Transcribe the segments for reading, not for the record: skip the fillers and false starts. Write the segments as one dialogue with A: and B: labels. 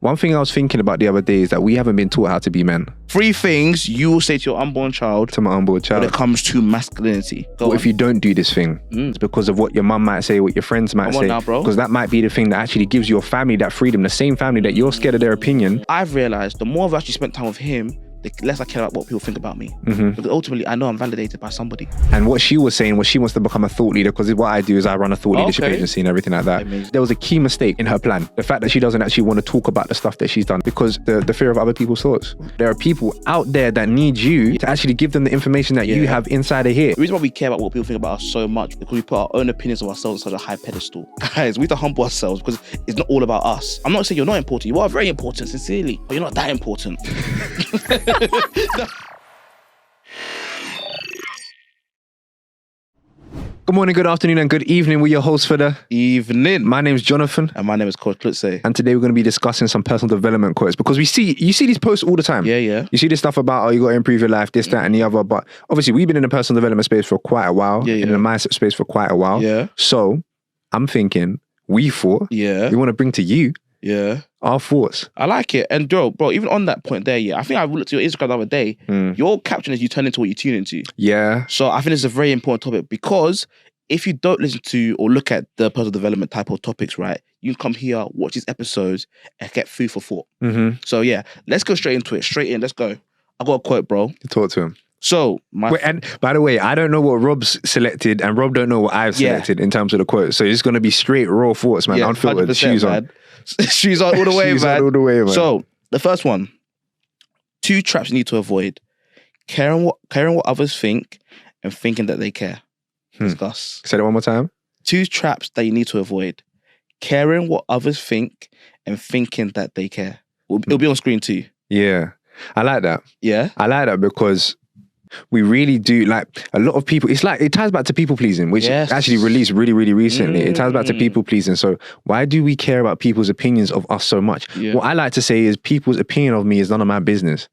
A: One thing I was thinking about the other day is that we haven't been taught how to be men.
B: 3 things you will say to your unborn child
A: To my unborn child.
B: when it comes to masculinity.
A: What if you don't do this thing? It's because of what your mum might say, what your friends might
B: Come on
A: say.
B: now, bro.
A: Because that might be the thing that actually gives your family that freedom, the same family that you're scared of their opinion.
B: I've realised the more I've actually spent time with him, the less I care about what people think about me. Because ultimately, I know I'm validated by somebody.
A: And what she was saying was she wants to become a thought leader, because what I do is I run a thought leadership agency and everything like that.
B: Amazing.
A: There was a key mistake in her plan. The fact that she doesn't actually want to talk about the stuff that she's done because the fear of other people's thoughts. There are people out there that need you to actually give them the information that you have inside of here.
B: The reason why we care about what people think about us so much because we put our own opinions of ourselves on such a high pedestal. Guys, we have to humble ourselves because it's not all about us. I'm not saying you're not important. You are very important, sincerely, but you're not that important.
A: Good morning, good afternoon, and good evening. We're your hosts for the
B: evening.
A: My name's Jonathan.
B: And my name is Coach Klutze.
A: And today we're going to be discussing some personal development quotes, because you see these posts all the time.
B: Yeah.
A: You see this stuff about, you got to improve your life, this, that, and the other. But obviously, we've been in the personal development space for quite a while. In the mindset space for quite a while.
B: Yeah.
A: So I'm thinking, we want to bring to you our thoughts.
B: I like it. And bro, even on that point there, I think I looked at your Instagram the other day. Your caption is you turn into what you tune into.
A: Yeah.
B: So I think it's a very important topic, because if you don't listen to or look at the personal development type of topics, right, you can come here, watch these episodes, and get food for thought. So let's go straight into it. Straight in, let's go. I got a quote, bro.
A: Talk to him.
B: So,
A: and by the way, I don't know what Rob's selected, and Rob don't know what I've selected in terms of the quote. So it's going to be straight raw thoughts, man. Unfiltered, shoes on.
B: Shoes on all the way,
A: shoes
B: man.
A: On all the way, man.
B: So, the first one, 2 traps you need to avoid. Caring what others think and thinking that they care. Discuss.
A: Say that one more time.
B: 2 traps that you need to avoid. Caring what others think and thinking that they care. It'll be on screen too.
A: Yeah. I like that.
B: Yeah?
A: I like that because we really do, like, a lot of people, it's like, it ties back to people pleasing, which actually released really, really recently. It ties back to people pleasing. So why do we care about people's opinions of us so much? What I like to say is people's opinion of me is none of my business.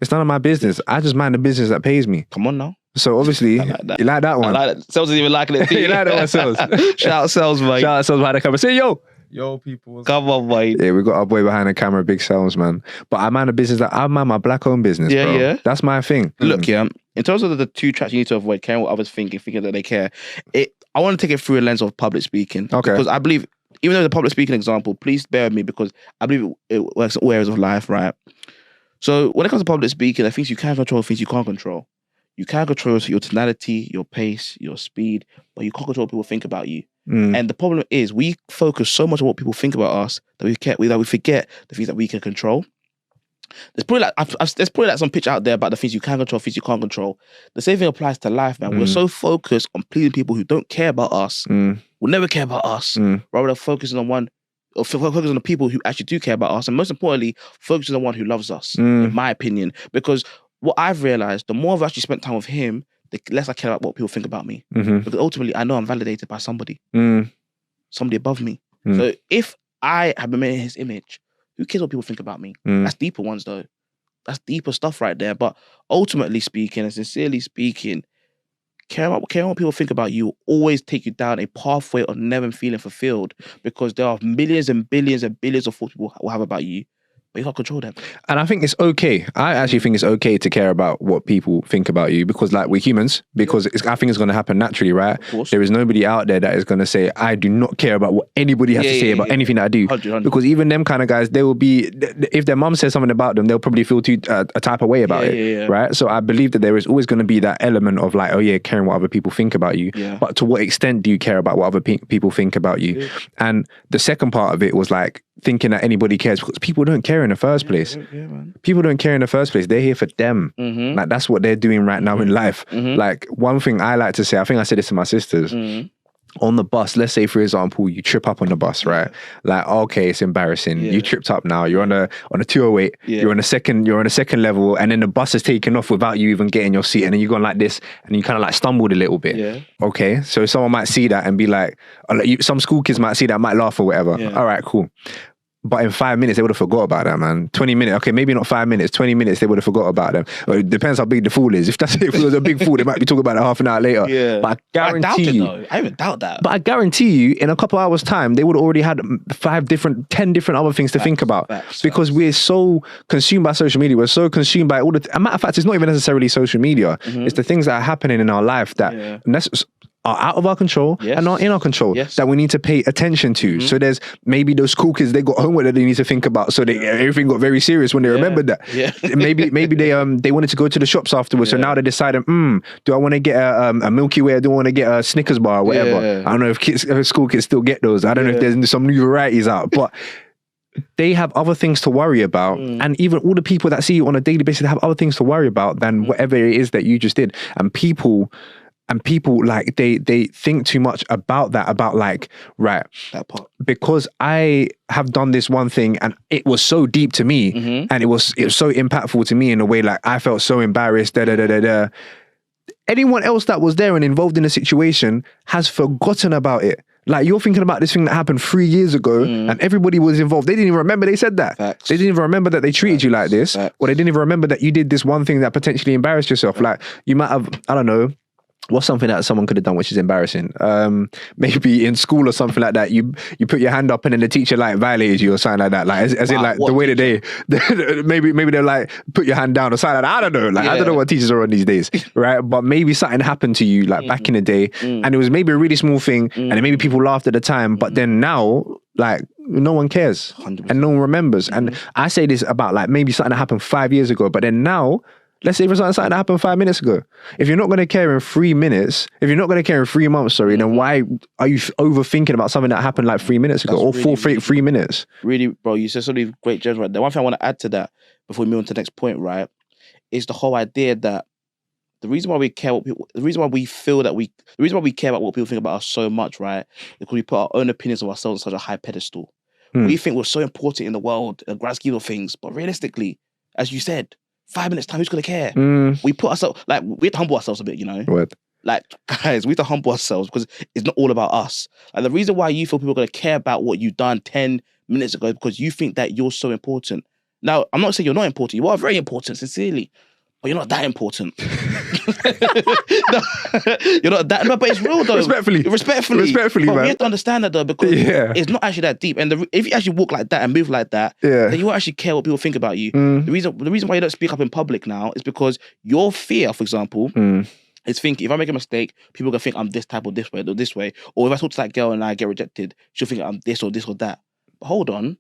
A: It's none of my business. I just mind the business that pays me.
B: Come on now.
A: So obviously, you like that one.
B: I like that. Sales isn't even liking it too.
A: You like that one, Sales.
B: Shout out Sales, mate.
A: Shout out Sales behind the camera. Say yo,
C: people.
B: Come on, mate.
A: Yeah, we got our boy behind the camera, big Sales, man. But I mind a business I mind my black-owned business, bro.
B: Yeah.
A: That's my thing.
B: Look, in terms of the 2 traps you need to avoid, caring what others think and thinking that they care, I want to take it through a lens of public speaking.
A: Okay.
B: Because I believe, even though the public speaking example, please bear with me, because I believe it works in all areas of life, right? So when it comes to public speaking, there are things you can control, things you can't control. You can control your tonality, your pace, your speed, but you can't control what people think about you. And the problem is we focus so much on what people think about us that we forget the things that we can control. There's probably like some pitch out there about the things you can control, things you can't control. The same thing applies to life, man. We're so focused on pleasing people who don't care about us, will never care about us, rather than focusing on focusing on the people who actually do care about us, and most importantly, focusing on one who loves us, in my opinion. Because what I've realised, the more I've actually spent time with him, the less I care about what people think about me. Because ultimately, I know I'm validated by somebody. Somebody above me. So if I have been made in his image, who cares what people think about me? That's deeper ones, though. That's deeper stuff right there. But ultimately speaking, and sincerely speaking, caring what people think about you will always take you down a pathway of never feeling fulfilled, because there are millions and billions and billions of thoughts people will have about you, but you can't control them.
A: And I think it's okay. I actually think it's okay to care about what people think about you, because like we're humans, because I think it's going to happen naturally, right?
B: Of course.
A: There is nobody out there that is going to say, I do not care about what anybody has to say about anything that I do.
B: 100.
A: Because even them kind of guys, they will be, if their mum says something about them, they'll probably feel a type of way about it, right? So I believe that there is always going to be that element of like, caring what other people think about you. But to what extent do you care about what other people think about you? And the second part of it was like, thinking that anybody cares, because people don't care in the first place. People don't care in the first place. They're here for them. Like that's what they're doing right now in life. Like one thing I like to say, I think I said this to my sisters, on the bus, let's say for example, you trip up on the bus, right? Like, okay, it's embarrassing. You tripped up now. You're on a 208. You're on a second level, and then the bus is taken off without you even getting your seat, and then you've gone like this, and you kind of like stumbled a little bit. Okay, so someone might see that and be like, some school kids might see that, might laugh or whatever. All right, cool. But in 5 minutes, they would have forgot about that, man. 20 minutes, okay, maybe not 5 minutes, 20 minutes, they would have forgot about them. Or it depends how big the fool is. If it was a big fool, they might be talking about it half an hour later.
B: Yeah.
A: But I guarantee you.
B: Though. I even doubt that.
A: But I guarantee you, in a couple hours' time, they would have already had 10 different other things to think about. Because we're so consumed by social media. We're so consumed by all the... A matter of fact, it's not even necessarily social media. It's the things that are happening in our life that... are out of our control and not in our control that we need to pay attention to. So there's maybe those cool kids, they got homework that they need to think about. So everything got very serious when they remembered that. maybe they wanted to go to the shops afterwards. So now they decided, do I want to get a Milky Way? Or do I want to get a Snickers bar or whatever? I don't know if school kids still get those. I don't know if there's some new varieties out, but they have other things to worry about. And even all the people that see you on a daily basis have other things to worry about than whatever it is that you just did. And people like they think too much about that, about like, right,
B: that part. Because
A: I have done this one thing and it was so deep to me and it was so impactful to me in a way, like I felt so embarrassed, Anyone else that was there and involved in the situation has forgotten about it. Like, you're thinking about this thing that happened 3 years ago and everybody was involved. They didn't even remember they said that.
B: Facts.
A: They didn't even remember that they treated you like this. Or they didn't even remember that you did this one thing that potentially embarrassed yourself. Like, you might have, I don't know, what's something that someone could have done which is embarrassing? Maybe in school or something like that, you put your hand up and then the teacher like violated you or something like that. Like as in like the way that they maybe they're like put your hand down or something like that. I don't know. Like I don't know what teachers are on these days, right? But maybe something happened to you like back in the day and it was maybe a really small thing and then maybe people laughed at the time, but then now like no one cares
B: 100%.
A: And no one remembers. And I say this about like maybe something that happened 5 years ago, but then now, let's say for something that happened 5 minutes ago. If you're not going to care in 3 minutes, if you're not going to care in 3 months, then why are you overthinking about something that happened like 3 minutes ago or really, 3 minutes?
B: Really, bro, you said so many great gems right there. One thing I want to add to that before we move on to the next point, right, is the whole idea that the reason why we care what people, the reason why we care about what people think about us so much, right, is because we put our own opinions of ourselves on such a high pedestal. We think we're so important in the world, in the grand scheme of things, but realistically, as you said, 5 minutes time, who's gonna care? We put ourselves, like, we have to humble ourselves a bit, you know?
A: What?
B: Like, guys, we have to humble ourselves because it's not all about us. Like, the reason why you feel people are gonna care about what you've done 10 minutes ago is because you think that you're so important. Now, I'm not saying you're not important. You are very important, sincerely. But you're not that important. No, you're not that. No, but it's real though. Respectfully, but
A: man.
B: We have to understand that though, because it's not actually that deep. And if you actually walk like that and move like that, then you won't actually care what people think about you. The reason why you don't speak up in public now is because your fear, for example, is thinking if I make a mistake, people are gonna think I'm this type or this way or this way. Or if I talk to that girl and I get rejected, she'll think I'm this or this or that. But hold on.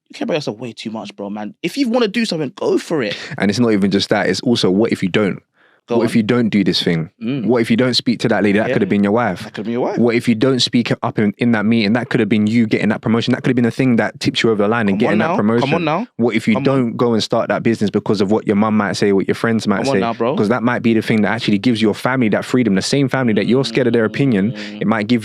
B: You care about yourself way too much, bro, man. If you want to do something, go for it.
A: And it's not even just that. It's also, what if you don't? What if you don't do this thing? What if you don't speak to that lady? That could have been your wife.
B: That could have been your wife.
A: What if you don't speak up in that meeting? That could have been you getting that promotion. That could have been the thing that tips you over the line and getting that promotion.
B: Come on now.
A: What if you don't go and start that business because of what your mum might say, what your friends might say?
B: Now, bro.
A: Because that might be the thing that actually gives your family that freedom. The same family that you're scared of their opinion, it might give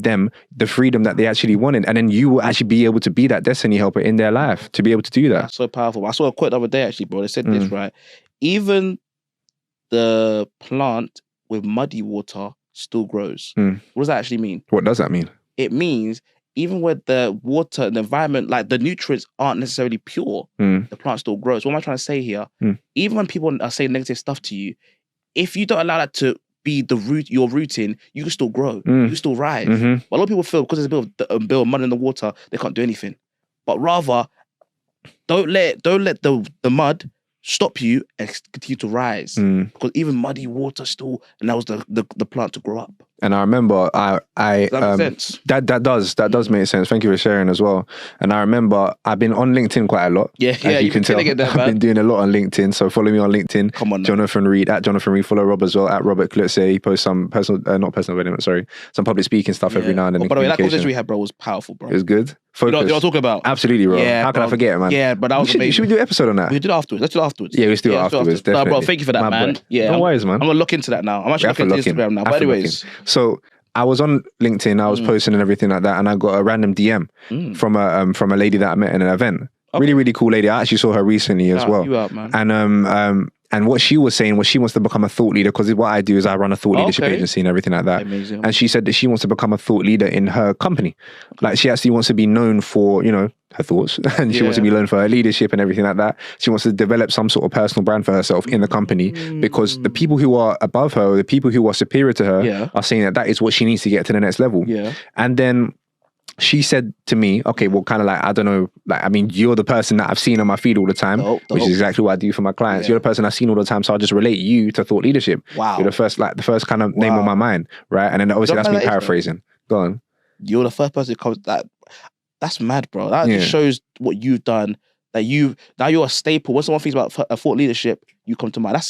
A: them the freedom that they actually wanted. And then you will actually be able to be that destiny helper in their life, to be able to do that.
B: That's so powerful. I saw a quote the other day, actually, bro. They said this, right? Even the plant with muddy water still grows. What does that actually mean?
A: What does that mean?
B: It means even where the water and the environment, like the nutrients aren't necessarily pure, the plant still grows. What am I trying to say here? Even when people are saying negative stuff to you, if you don't allow that to be your routine, you can still grow. You can still rise. But a lot of people feel because there's a bit of mud in the water, they can't do anything. But rather, don't let the mud stop you and continue to rise, because even muddy water still allows the plant to grow up.
A: And I remember,
B: does that make sense?
A: That does make sense. Thank you for sharing as well. And I remember I've been on LinkedIn quite a lot.
B: Yeah, you can tell. I've
A: been doing a lot on LinkedIn, so follow me on LinkedIn.
B: Come on,
A: Jonathan Reed, at Jonathan Reed. Follow Rob as well, at Robert Klutze. He posts some some public speaking stuff every now and then.
B: By the way, that conversation we had, bro, was powerful, bro.
A: It was good. Focus.
B: You know what I'm talking about?
A: Absolutely, bro.
B: Yeah,
A: how can I forget it, man?
B: Yeah, but that was amazing.
A: Should we do an episode on that?
B: We did it afterwards. Let's do it afterwards.
A: Yeah, let's do it afterwards. Definitely.
B: No, bro, thank you for that, man. Yeah,
A: no worries, man.
B: I'm gonna look into that now. I'm actually looking into Instagram now. But anyways,
A: so I was on LinkedIn. I was posting and everything like that, and I got a random DM from a lady that I met in an event. Okay. Really, really cool lady. I actually saw her recently as well.
B: You out, man.
A: And what she was saying was she wants to become a thought leader, because what I do is I run a thought leadership agency and everything like that.
B: Amazing.
A: And she said that she wants to become a thought leader in her company. Like she actually wants to be known for, her thoughts, and she wants to be known for her leadership and everything like that. She wants to develop some sort of personal brand for herself in the company, because the people who are above her, or the people who are superior to her, are saying that is what she needs to get to the next level.
B: Yeah.
A: And then she said to me, okay, well, kind of like, I don't know, like, I mean, you're the person that I've seen on my feed all the time, which is exactly what I do for my clients. You're the person I've seen all the time, so I'll just relate you to thought leadership.
B: Wow.
A: You're the first kind of name on my mind, right? And then obviously that's me paraphrasing. Go on.
B: You're the first person who comes, that's mad, bro. That just shows what you've done, that now you're a staple. When someone thinks about thought leadership, you come to mind.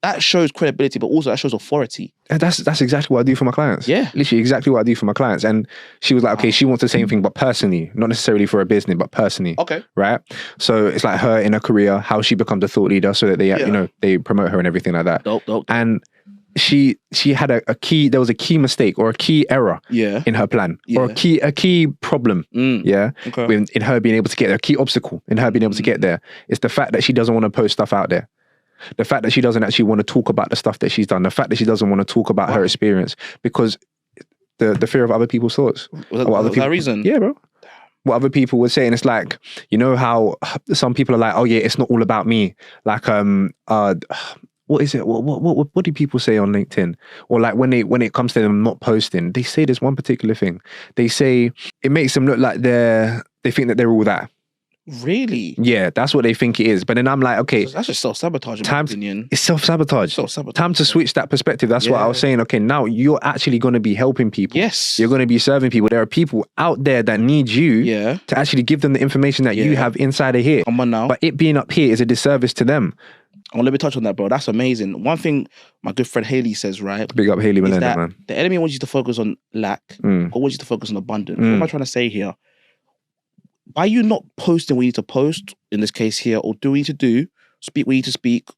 B: That shows credibility, but also that shows authority.
A: And that's exactly what I do for my clients.
B: Yeah.
A: Literally exactly what I do for my clients. And she was like, okay, she wants the same thing, but personally, not necessarily for a business, but personally.
B: Okay.
A: Right? So it's like her in her career, how she becomes a thought leader so that they, they promote her and everything like that.
B: Dope.
A: And she had there was a key mistake or a key error in her plan or a key problem. In her being able to get there, a key obstacle in her being able to get there. It's the fact that she doesn't want to post stuff out there. The fact that she doesn't actually want to talk about the stuff that she's done. The fact that she doesn't want to talk about her experience, because the fear of other people's thoughts.
B: Was that reason?
A: Yeah, bro. What other people would say, and it's like, how some people are like, oh yeah, it's not all about me. Like, what is it? What do people say on LinkedIn? Or like when it comes to them not posting, they say this one particular thing. They say it makes them look like they think that they're all that.
B: Really?
A: Yeah, that's what they think it is. But then I'm like, okay,
B: that's just self-sabotage in my opinion.
A: It's self-sabotage. Time to switch that perspective. That's what I was saying. Okay, now you're actually going to be helping people.
B: Yes.
A: You're going to be serving people. There are people out there that need you to actually give them the information that you have inside of here.
B: Come on now.
A: But it being up here is a disservice to them.
B: Let me touch on that, bro. That's amazing. One thing my good friend Haley says, right?
A: Big up Haley, man.
B: The enemy wants you to focus on lack, or wants you to focus on abundance. What am I trying to say here? By you not posting what you need to post, in this case here, or do what you need to do, speak what you need to speak,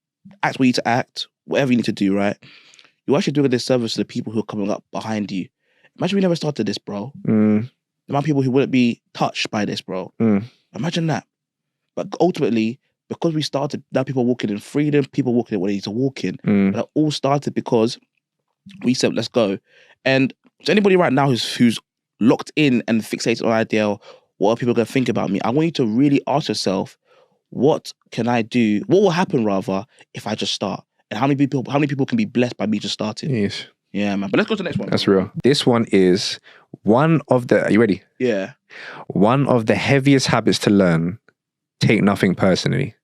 B: act what you need to act, whatever you need to do, right? You're actually doing a disservice to the people who are coming up behind you. Imagine we never started this, bro. The amount of people who wouldn't be touched by this, bro. Imagine that. But ultimately, because we started, now people are walking in freedom, people walking in what they need to walk in. But it all started because we said, let's go. And to anybody right now who's locked in and fixated on an idea, what are people going to think about me? I want you to really ask yourself, what can I do? What will happen rather if I just start? And how many people can be blessed by me just starting?
A: Yes.
B: Yeah, man. But let's go to the next one.
A: That's real. This one is are you ready?
B: Yeah.
A: One of the heaviest habits to learn, take nothing personally.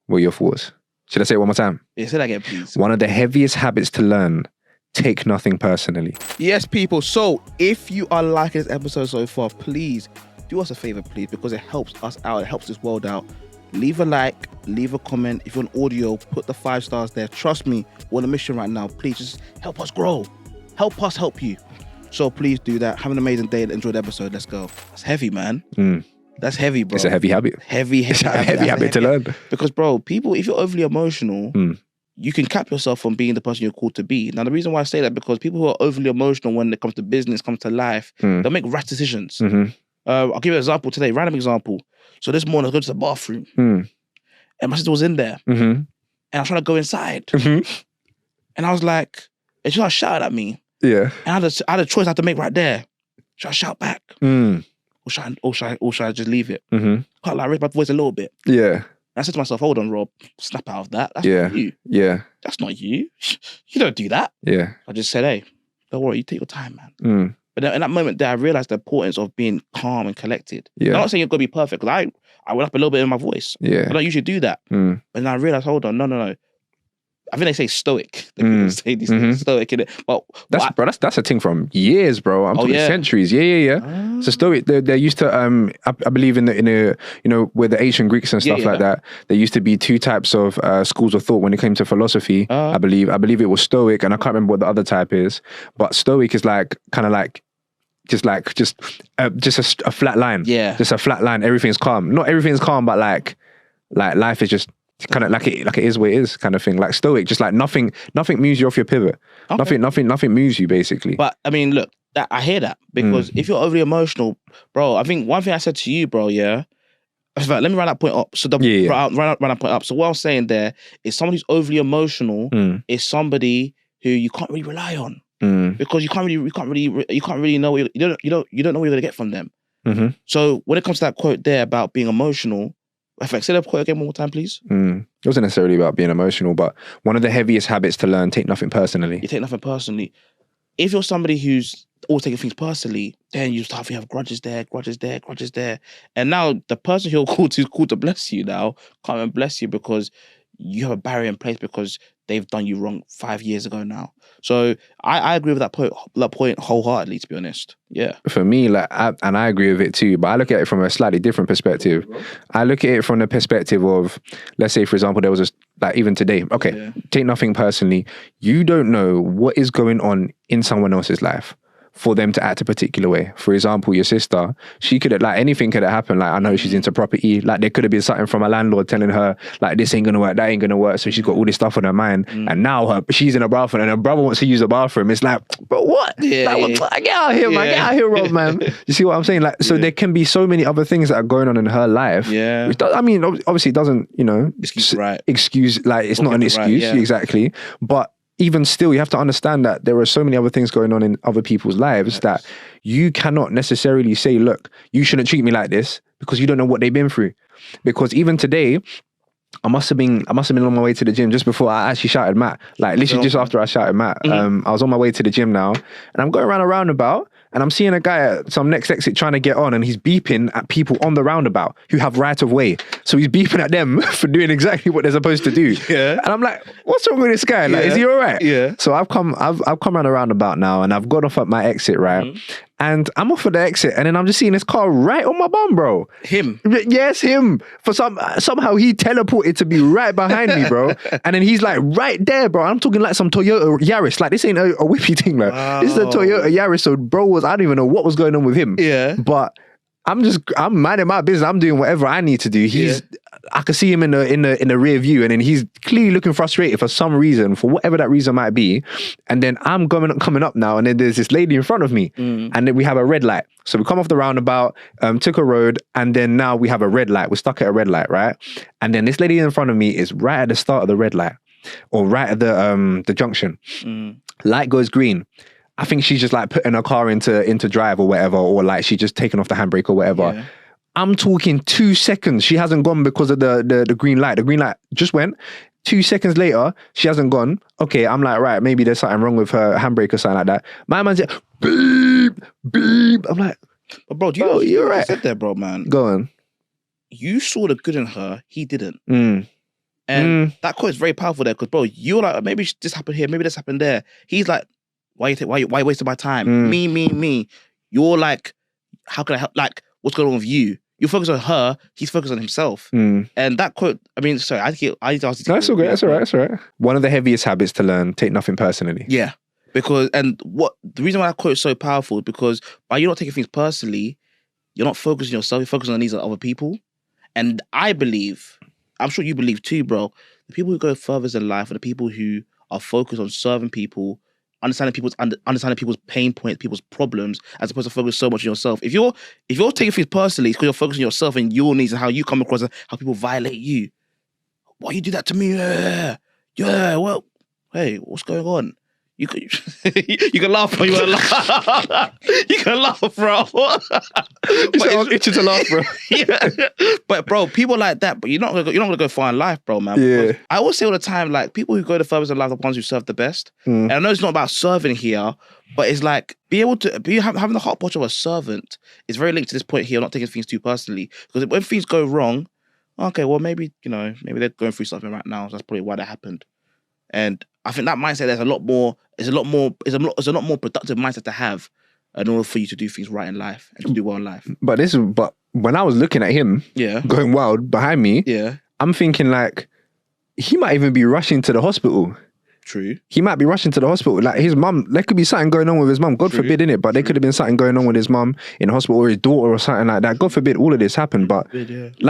A: What are your thoughts? Should I say it one more time?
B: Yeah, say that again, please.
A: One of the heaviest habits to learn, take nothing personally.
B: Yes, people. So if you are liking this episode so far, please do us a favor, please, because it helps us out. It helps this world out. Leave a like, leave a comment. If you're on audio, put the 5 stars there. Trust me, we're on a mission right now. Please just help us grow. Help us help you. So please do that. Have an amazing day and enjoy the episode. Let's go. That's heavy, man. That's heavy, bro.
A: It's a heavy habit.
B: Heavy
A: habit to learn.
B: Because, bro, people, if you're overly emotional, you can cap yourself from being the person you're called to be. Now, the reason why I say that, because people who are overly emotional when it comes to business, comes to life, they'll make rash decisions. I'll give you an example today, random example. So this morning I go to the bathroom and my sister was in there and I was trying to go inside and I was like, and she shouted at me.
A: Yeah.
B: And I had a choice I had to make right there. Should I shout back? Or should I just leave it? Can't raise my voice a little bit.
A: Yeah.
B: And I said to myself, hold on, Rob, snap out of that. That's not you.
A: Yeah.
B: That's not you. You don't do that.
A: Yeah.
B: I just said, hey, don't worry, you take your time, man. But then in that moment there, I realized the importance of being calm and collected. Yeah. I'm not saying you're going to be perfect, because I went up a little bit in my voice. Yeah. I don't usually do that. But then I realized, hold on, no. I think they say stoic. They say these things, stoic in it. But
A: that's a thing from years, bro. I'm talking centuries. Yeah. So stoic, they're used to I believe in the with the ancient Greeks and stuff like that, there used to be 2 types of schools of thought when it came to philosophy. I believe it was stoic, and I can't remember what the other type is. But stoic is like kind of like just a flat line. Yeah. Just a flat line. Everything's calm. Not everything's calm, but like life is just kind of like it is what it is kind of thing. Like stoic, just like nothing moves you off your pivot. Okay. Nothing moves you basically.
B: But I mean, look, I hear that, because if you're overly emotional, bro, I think one thing I said to you, bro, In fact, let me round that point up. So round that point up. So what I'm saying there is someone who's overly emotional is somebody who you can't really rely on because you can't really know you don't know what you're gonna get from them. Mm-hmm. So when it comes to that quote there about being emotional, in fact, say that quote again one more time, please.
A: It wasn't necessarily about being emotional, but one of the heaviest habits to learn: take nothing personally.
B: You take nothing personally. If you're somebody who's always taking things personally, then you start to have grudges there. And now the person who's called to bless you now can't even bless you because you have a barrier in place because they've done you wrong 5 years ago now. So I agree with that point wholeheartedly, to be honest. Yeah.
A: For me, I agree with it too, but I look at it from a slightly different perspective. I look at it from the perspective of, let's say, for example, there was even today, okay, take nothing personally. You don't know what is going on in someone else's life for them to act a particular way. For example, your sister, she could have, anything could have happened. I know she's into property. There could have been something from a landlord telling her, this ain't gonna work, that ain't gonna work. So she's got all this stuff on her mind. And now she's in a bathroom and her brother wants to use the bathroom. It's but what? Get out of here, man. Get out of here, Rob, man. You see what I'm saying? So there can be so many other things that are going on in her life.
B: Yeah.
A: Which obviously it doesn't, excuse, it's not an excuse. Exactly. But even still, you have to understand that there are so many other things going on in other people's lives that you cannot necessarily say, look, you shouldn't treat me like this because you don't know what they've been through. Because even today, I must have been on my way to the gym just before I actually shouted Matt. Literally just after I shouted Matt. I was on my way to the gym now and I'm going around a roundabout and I'm seeing a guy at some next exit trying to get on and he's beeping at people on the roundabout who have right of way. So he's beeping at them for doing exactly what they're supposed to do. Yeah. And I'm like, what's wrong with this guy? Is he all right?
B: Yeah.
A: So I've come around a roundabout now and I've gone off at my exit, right? And I'm off at the exit and then I'm just seeing this car right on my bum, bro.
B: Him?
A: Yes, him. Somehow he teleported to be right behind me, bro. And then he's right there, bro. I'm talking some Toyota Yaris. This ain't a whippy thing, bro. Wow. This is a Toyota Yaris. So bro I don't even know what was going on with him.
B: Yeah.
A: But I'm minding my business. I'm doing whatever I need to do. I could see him in the rear view, and then he's clearly looking frustrated for some reason, for whatever that reason might be. And then I'm coming up now, and then there's this lady in front of me, and then we have a red light. So we come off the roundabout, took a road, and then now we have a red light. We're stuck at a red light, right? And then this lady in front of me is right at the start of the red light, or right at the junction. Light goes green. I think she's just putting her car into drive or whatever, or she's just taking off the handbrake or whatever. Yeah. I'm talking 2 seconds. She hasn't gone because of the green light. The green light just went. 2 seconds later, she hasn't gone. Okay, I'm like, right, maybe there's something wrong with her handbrake or something like that. My man's like, beep, beep. I'm like,
B: but bro, do you know what you said there, bro, man?
A: Go on.
B: You saw the good in her. He didn't. And that quote is very powerful there because, bro, you're like, maybe this happened here, maybe this happened there. He's like, why you wasting my time? Me. You're like, how can I help? What's going on with you? You focus on her, he's focused on himself. And that quote, sorry, I need to ask you.
A: That's all good. That's all right. One of the heaviest habits to learn: take nothing personally.
B: Yeah, because the reason why that quote is so powerful is because by you not taking things personally, you're not focusing on yourself. You're focusing on the needs of other people. And I believe, I'm sure you believe too, bro. The people who go furthest in life are the people who are focused on serving people, understanding people's pain points, people's problems, as opposed to focus so much on yourself. If you're taking things personally, it's because you're focusing on yourself and your needs and how you come across and how people violate you. Why you do that to me? Yeah. Well, hey, what's going on? You can laugh, bro. You can laugh. You can laugh, bro.
A: It's itching to laugh, bro.
B: Yeah. But bro, people like that, but you're not gonna go far in life, bro, man.
A: Yeah.
B: I always say all the time, people who go the furthest in life are the ones who serve the best. And I know it's not about serving here, but it's having the heart posture of a servant is very linked to this point here, not taking things too personally. Because when things go wrong, okay, well maybe they're going through something right now. So that's probably why that happened. And I think that mindset is a lot more productive mindset to have in order for you to do things right in life and to do well in life.
A: But when I was looking at him, going wild behind me, I'm thinking he might even be rushing to the hospital.
B: True.
A: He might be rushing to the hospital. His mum, there could be something going on with his mum. God forbid, innit? But there could have been something going on with his mum in the hospital or his daughter or something like that. God forbid all of this happened. But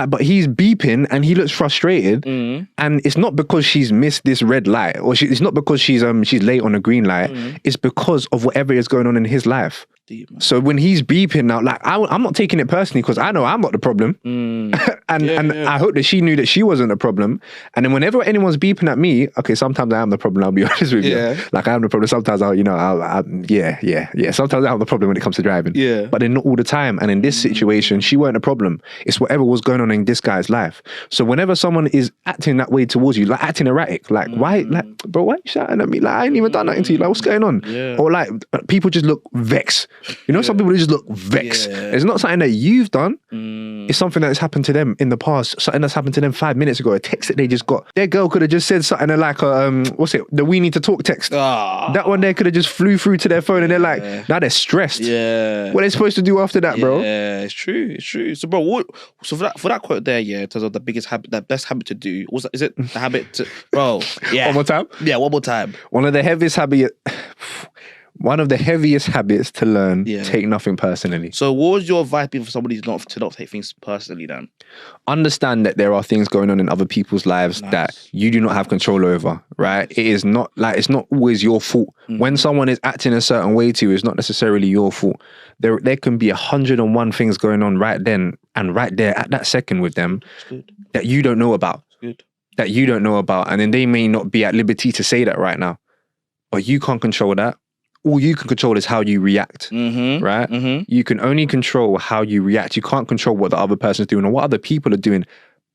A: but he's beeping and he looks frustrated. And it's not because she's missed this red light or it's not because she's late on a green light. It's because of whatever is going on in his life.
B: deep, man.
A: So when he's beeping now, like I'm not taking it personally because I know I'm not the problem, and I hope that she knew that she wasn't the problem. And then whenever anyone's beeping at me, okay, sometimes I am the problem. I'll be honest with you. Like I am the problem. Sometimes Sometimes I have the problem when it comes to driving.
B: Yeah.
A: But then not all the time. And in this situation, she weren't a problem. It's whatever was going on in this guy's life. So whenever someone is acting that way towards you, like acting erratic, like why, like bro, why are you shouting at me? Like I ain't even done nothing to you. Like what's going on?
B: Yeah.
A: Or like people just look vexed. You know, some people just look vexed. Yeah. It's not something that you've done. It's something that's happened to them in the past. Something that's happened to them 5 minutes ago. A text that they just got. Their girl could have just said something like, what's it? The "we need to talk" text. That one there could have just flew through to their phone, and they're like, now they're stressed.
B: Yeah.
A: What are they supposed to do after that, bro?
B: Yeah, it's true. It's true. So, bro, for that quote there, in terms of the biggest habit, the best habit to do, is it the habit to, bro? Yeah.
A: One more time.
B: Yeah, one more time.
A: One of the heaviest habits to learn, take nothing personally.
B: So what would your advice be for somebody to not take things personally then?
A: Understand that there are things going on in other people's lives that you do not have control over, right? It is not like, it's not always your fault. When someone is acting a certain way to you, it's not necessarily your fault. There can be 101 things going on right then and right there at that second with them that you don't know about. That you don't know about. And then they may not be at liberty to say that right now. But you can't control that. All you can control is how you react, right? You can only control how you react. You can't control what the other person's doing or what other people are doing.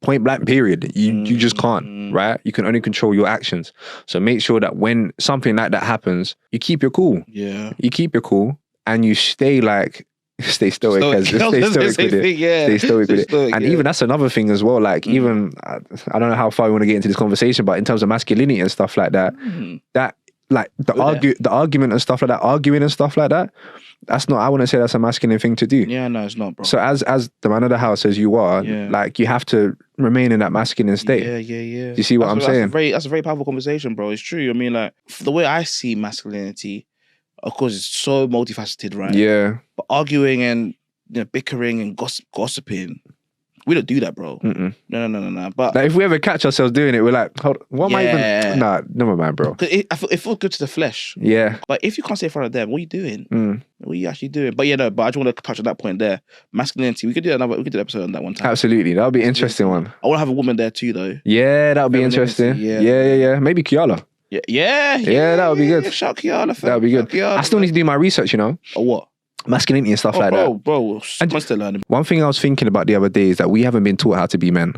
A: Point blank, period. You just can't, right? You can only control your actions. So make sure that when something like that happens, you keep your cool. Yeah. You keep your cool and you stay stoic. Stay stoic with it. And even that's another thing as well. Like even, I don't know how far we want to get into this conversation, but in terms of masculinity and stuff like that, that, like the argument and stuff like that, arguing and stuff like that, that's not, I wouldn't say that's a masculine thing to do.
B: Yeah, no, it's not, bro.
A: So as the man of the house as you are, like you have to remain in that masculine state.
B: Yeah.
A: Do you see what I'm saying?
B: That's a very powerful conversation, bro. It's true. I mean, like the way I see masculinity, of course, it's so multifaceted, right? Yeah. But arguing and bickering and gossiping, we don't do that, bro. No. But
A: like, if we ever catch ourselves doing it, we're like, hold on, what am I even? Nah, never mind, bro.
B: It feels good to the flesh. Yeah. But if you can't say in front of them, what are you doing? What are you actually doing? But but I just want to touch on that point there. Masculinity. We could do an episode on that one time.
A: Absolutely, that would be an interesting one.
B: I want to have a woman there too, though.
A: Yeah, that would be interesting. Yeah. Maybe Kiala.
B: Yeah,
A: that would be good.
B: Shout Kiala.
A: That would be good. I still need to do my research, you know.
B: Or what?
A: Masculinity and stuff like that.
B: Bro, constant learning.
A: One thing I was thinking about the other day is that we haven't been taught how to be men.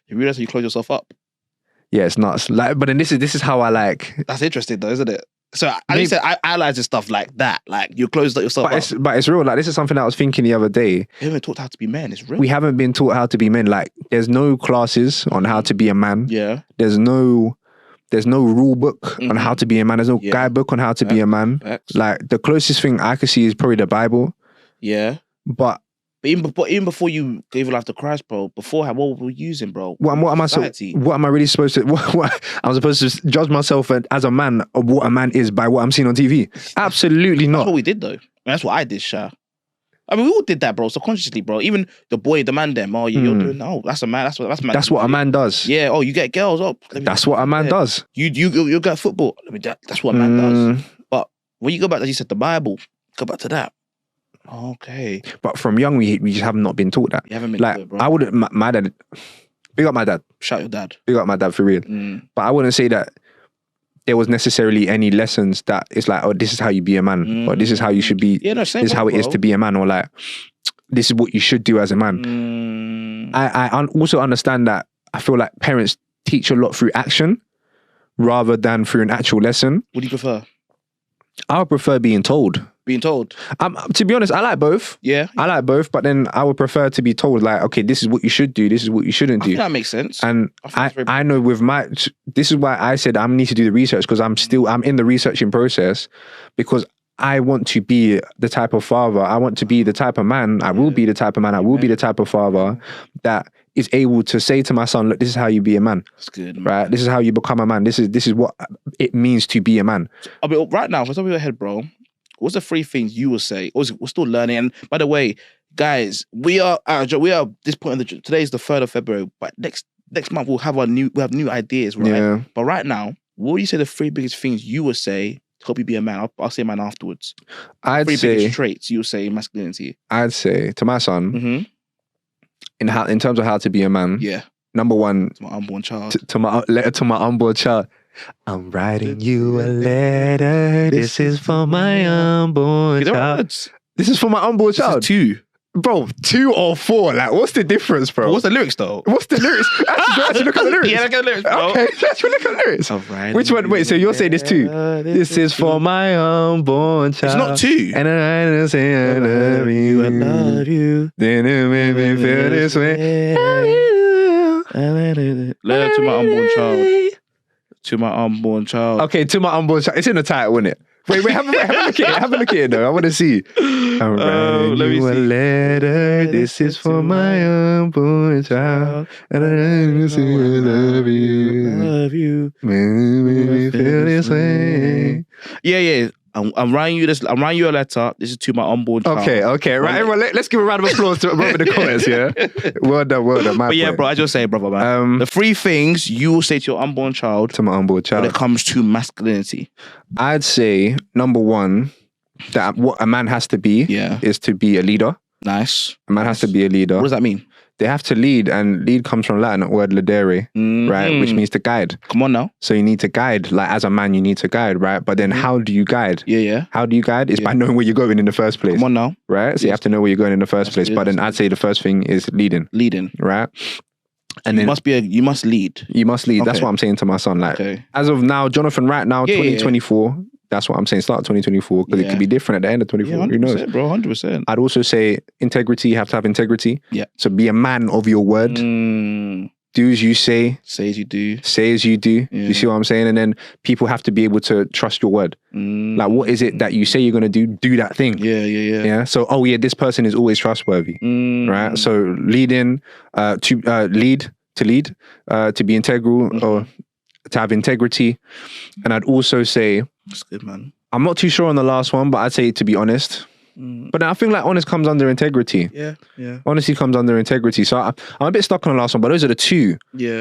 B: You realize you close yourself up?
A: Yeah, it's nuts. Like, but then this is how I like.
B: That's interesting though, isn't it? So I analyze stuff like that. Like you close yourself up.
A: But it's real. Like this is something I was thinking the other day.
B: We haven't been taught how to be men. It's real.
A: We haven't been taught how to be men. Like there's no classes on how to be a man. Yeah. There's no rule book on how to be a man. There's no guidebook on how to be a man. Like the closest thing I could see is probably the Bible. Yeah. But even before you gave your life to Christ, bro, beforehand, what were we using, bro? What am I really supposed to? What I'm supposed to judge myself as a man of what a man is by what I'm seeing on TV? Absolutely not.
B: That's what we did, though. And that's what I did, Sha. I mean, we all did that, bro, subconsciously, bro. Even the man, them. Oh, you're doing. Oh, that's a man. That's what man.
A: That's what a man does.
B: Yeah. Oh, you get girls. Oh,
A: that's what a man does.
B: You get football. That's what a man does. But when you go back, as you said, the Bible. Go back to that. Okay.
A: But from young, we just have not been taught that. You haven't been taught it, bro. I wouldn't. My dad. Big up my dad.
B: Shout your dad.
A: Big up my dad for real. But I wouldn't say that there was necessarily any lessons that it's like, oh, this is how you be a man, or this is how you should be. Yeah, no, this is how it is to be a man, or like, this is what you should do as a man. I also understand that I feel like parents teach a lot through action rather than through an actual lesson.
B: What do you prefer?
A: I would prefer being told.
B: Being told?
A: To be honest, I like both. Yeah. I like both, but then I would prefer to be told, like, okay, this is what you should do, this is what you shouldn't do.
B: I think that makes sense.
A: And I know with this is why I said I need to do the research, because I'm in the researching process, because I want to be the type of father, I want to be the type of man, I will be the type of man, I will be the type of father that is able to say to my son, look, this is how you be a man. That's good, man. Right? This is how you become a man. This is what it means to be a man.
B: I mean, right now, for top of your head, bro, what's the 3 things you will say? We're still learning. And by the way, guys, we are at this point today is the 3rd of February, but next month we'll have new ideas, right? Yeah. But right now, what would you say the 3 biggest things you would say help you be a man? I'll say man afterwards.
A: I'd
B: Three
A: say
B: biggest traits you say in masculinity.
A: I'd say to my son,
B: Mm-hmm.
A: in terms of how to be a man.
B: Yeah.
A: Number one,
B: To my unborn child.
A: to my letter to my unborn child. I'm writing you a letter. This is for my unborn child. This is for my unborn child.
B: This is 2.
A: Bro, 2 or 4? Like, what's the difference, bro?
B: What's the lyrics though?
A: What's the lyrics? Actually look at the lyrics.
B: Yeah, look at the lyrics, bro.
A: Okay, actually look at the lyrics. Which one? Wait, so you're saying this 2? This is for my unborn child.
B: It's not 2.
A: And I say I love you, I love you. Then it made me feel this way.
B: Letter to my unborn child. To my unborn child.
A: Okay, to my unborn child. It's in the title, isn't it? Wait, have a look at it. Have a look at it, though. I want to see. I'm writing you a letter. This is for my unborn child. And I say I love you.
B: Love you.
A: Make me feel this way.
B: Yeah. I'm writing you this. I'm writing you a letter. This is to my unborn child.
A: Okay. Right, everyone, let's give a round of applause to Robert in the comments, yeah? Well done.
B: But yeah, bro, I just say, brother, man. The 3 things you will say to your unborn child.
A: To my unborn child.
B: When it comes to masculinity.
A: I'd say, number 1, that what a man has to be is to be a leader.
B: Nice.
A: A man has to be a leader.
B: What does that mean?
A: They have to lead, and lead comes from Latin word ledere, right? Which means to guide.
B: Come on now.
A: So you need to guide. Like, as a man, you need to guide, right? But then how do you guide?
B: Yeah.
A: How do you guide? It's by knowing where you're going in the first place.
B: Come on now.
A: Right? So you have to know where you're going in the first place. But then I'd say the first thing is leading. Right? And
B: you
A: then
B: you must lead.
A: You must lead. Okay. That's what I'm saying to my son. Like, as of now, Jonathan, right now, 2024, that's what I'm saying. Start 2024, because it could be different at the end of 24.
B: Yeah, 100%,
A: who knows,
B: bro? 100%.
A: I'd also say integrity. You have to have integrity.
B: Yeah.
A: So be a man of your word. Do as you say.
B: Say as you do.
A: Say as you do. Yeah. You see what I'm saying? And then people have to be able to trust your word. Like, what is it that you say you're going to do? Do that thing.
B: Yeah.
A: So, this person is always trustworthy. Right? So leading, to lead, to be integral, or to have integrity. And I'd also say,
B: that's good, man.
A: I'm not too sure on the last one, but I'd say to be honest. But I think like honest comes under integrity.
B: Yeah.
A: Honesty comes under integrity. So I'm a bit stuck on the last one, but those are the 2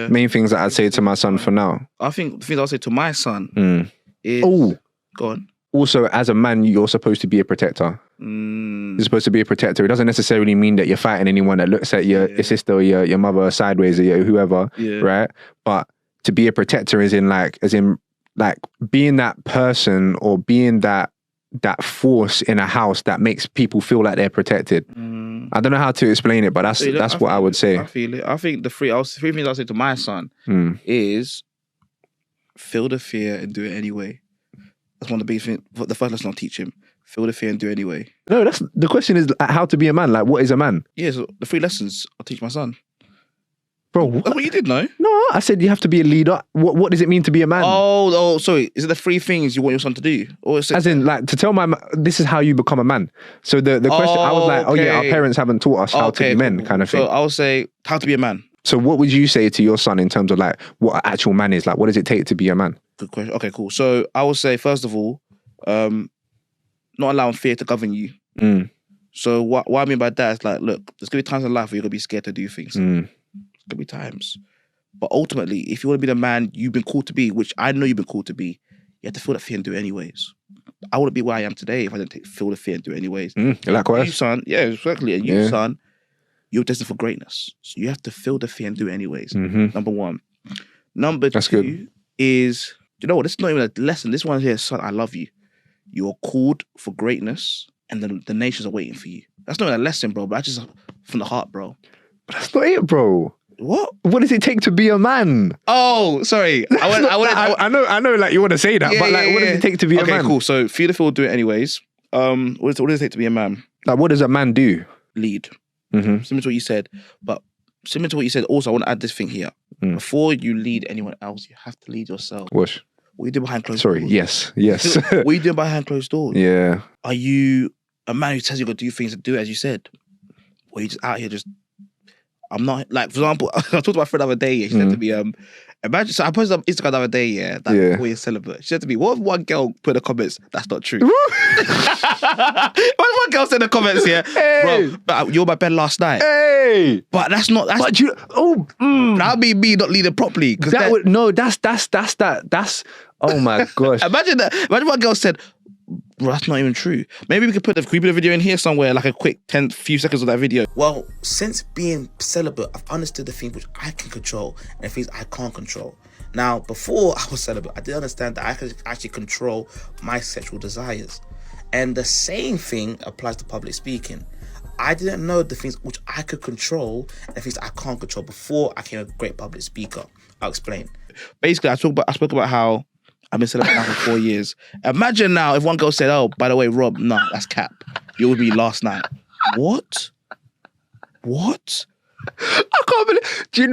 A: main things that I'd say to my son for now.
B: I think the things I'll say to my son is...
A: Oh.
B: Go on.
A: Also, as a man, you're supposed to be a protector. You're supposed to be a protector. It doesn't necessarily mean that you're fighting anyone that looks at your sister or your mother sideways or whoever, right? But to be a protector is in being that person or being that force in a house that makes people feel like they're protected. I don't know how to explain it, but that's what I would say.
B: I feel it. I think the 3 things I'll say to my son is feel the fear and do it anyway. That's one of the biggest things. The first lesson I'll teach him. Feel the fear and do it anyway.
A: No, that's the question is how to be a man. Like, what is a man?
B: Yeah, so the 3 lessons I'll teach my son.
A: Bro, what?
B: That's what you did, no?
A: No, I said you have to be a leader. What does it mean to be a man?
B: Oh, sorry. Is it the 3 things you want your son to do? Or is it...
A: As in, like, to tell this is how you become a man. So the question, I was like, our parents haven't taught us how to be men, kind of thing.
B: So I'll say, how to be a man.
A: So what would you say to your son in terms of like what an actual man is? Like, what does it take to be a man?
B: Good question. Okay, cool. So I would say, first of all, not allowing fear to govern you. So what I mean by that is like, look, there's going to be times in life where you're going to be scared to do things. There's going to be times. But ultimately, if you want to be the man you've been called to be, which I know you've been called to be, you have to feel that fear and do it anyways. I wouldn't be where I am today if I didn't feel the fear and do it anyways.
A: Likewise.
B: You, son, exactly. And you, son, you're destined for greatness. So you have to feel the fear and do it anyways. Number 1. Number 2 is, you know what, this is not even a lesson. This one here, son, I love you. You're called for greatness and the nations are waiting for you. That's not even a lesson, bro, but that's just from the heart, bro.
A: But that's not it, bro.
B: What?
A: What does it take to be a man?
B: Oh, sorry.
A: I know, like you want to say that, but like, what does it take to be a man?
B: Okay, cool. So, feel the feel, do it anyways. What does it take to be a man?
A: Like, what does a man do?
B: Lead. Similar to what you said, but similar to what you said, also, I want to add this thing here. Before you lead anyone else, you have to lead yourself.
A: What?
B: What are you doing behind closed doors?
A: Sorry, yes.
B: What are you doing behind closed doors?
A: Yeah.
B: Are you a man who tells you to do things and do it as you said? Or are you just out here just... I'm not, like, for example, I talked to my friend the other day, she said to me, imagine, so I posted on Instagram the other day, that boy is celibate. She said to me, what if one girl put in the comments, that's not true? What if one girl said in the comments, bro, but you were my bed last night. But that's not, that would be me not leading properly.
A: That's Oh my gosh.
B: Imagine that. Imagine what girl said. Bro, that's not even true. Maybe we could put the video in here somewhere, like a quick few seconds of that video.
C: Well, since being celibate, I've understood the things which I can control and the things I can't control. Now, before I was celibate, I did understand that I could actually control my sexual desires. And the same thing applies to public speaking. I didn't know the things which I could control and the things I can't control before I became a great public speaker. I'll explain.
B: Basically, I spoke about how I've been celibate now for 4 years. Imagine now if one girl said, "Oh, by the way, Rob, no, that's cap. You with me last night." What?
A: I can't believe. Do you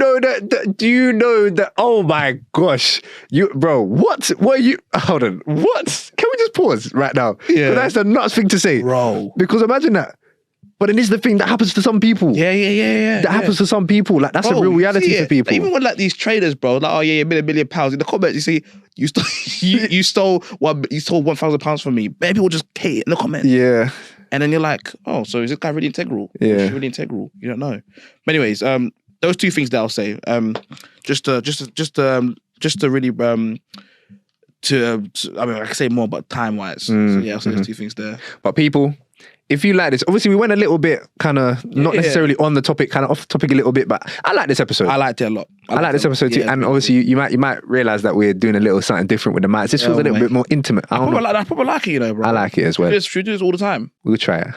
A: know that? Oh my gosh, bro. What are you? Hold on. What? Can we just pause right now?
B: Yeah.
A: That's the nuts thing to say,
B: bro.
A: Because imagine that. But then this is the thing that happens to some people.
B: Yeah.
A: That happens to some people. Like that's a real reality for people.
B: Like, even with like these traders, bro. Like, oh yeah, you made £1 million. In the comments, you see, you stole £1,000 from me. Maybe people just hate it in the comments.
A: Yeah.
B: And then you're like, oh, so is this guy really integral?
A: Yeah.
B: Is she really integral? You don't know. But anyways, those two things that I'll say. Just to really I mean, I can say more, but time wise. So yeah, I'll say those two things there.
A: But people, if you like this, obviously we went a little bit kind of not necessarily on the topic, kind of off the topic a little bit, but I like this episode.
B: I liked it a lot.
A: I like this episode too, and obviously you might realize that we're doing a little something different with the mics. This feels a little bit more intimate. I
B: probably like it, you know, bro.
A: I like it as well.
B: Should we do this all the time?
A: We'll try it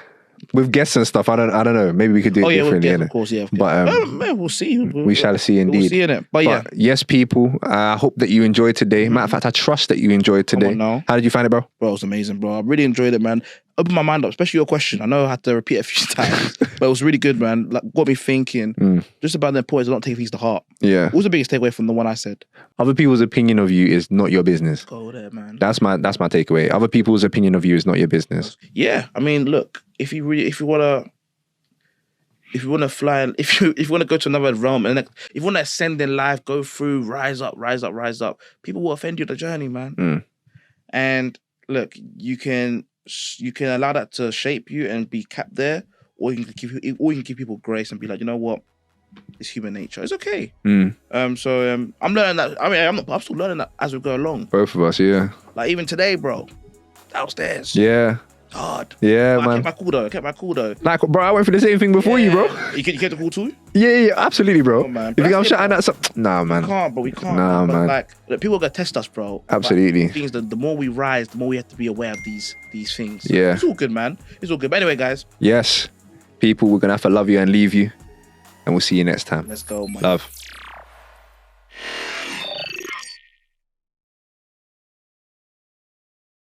A: with guests and stuff. I don't know. Maybe we could do it differently.
B: Of course, yeah.
A: But
B: we'll see.
A: We shall see indeed.
B: We'll see in it. But yeah,
A: yes, people. I hope that you enjoyed today. Matter of fact, I trust that you enjoyed today. How did you find it, bro?
B: Bro, it was amazing, bro. I really enjoyed it, man. Opened my mind up, especially your question. I know I had to repeat it a few times, but it was really good, man. Like, got me thinking just about the importance of not taking things to heart.
A: Yeah.
B: What was the biggest takeaway from the one I said?
A: Other people's opinion of you is not your business.
B: Go there, man.
A: That's my takeaway. Other people's opinion of you is not your business.
B: Yeah, I mean, look, if you wanna fly, if you wanna go to another realm, and if you wanna ascend in life, go through, rise up. People will offend you on the journey, man. And look, you can allow that to shape you and be capped there, or you can give people grace and be like, you know what, it's human nature. It's okay. So I'm learning that. I mean, I'm still learning that as we go along.
A: Both of us, yeah.
B: Like even today, bro, downstairs.
A: Yeah.
B: Hard.
A: Yeah,
B: but
A: man.
B: I kept my cool though.
A: Like, bro, I went through the same thing before you, bro.
B: You kept the cool too?
A: Yeah, absolutely, bro.
B: Oh, man.
A: You think I'm shouting at some? Nah, man.
B: We can't.
A: Nah, man.
B: Like, look, people are gonna test us, bro.
A: Absolutely.
B: Things that the more we rise, the more we have to be aware of these things. So
A: yeah.
B: It's all good, man. It's all good. But anyway, guys.
A: Yes. People, we're gonna have to love you and leave you. And we'll see you next time.
B: Let's go, man.
A: Love.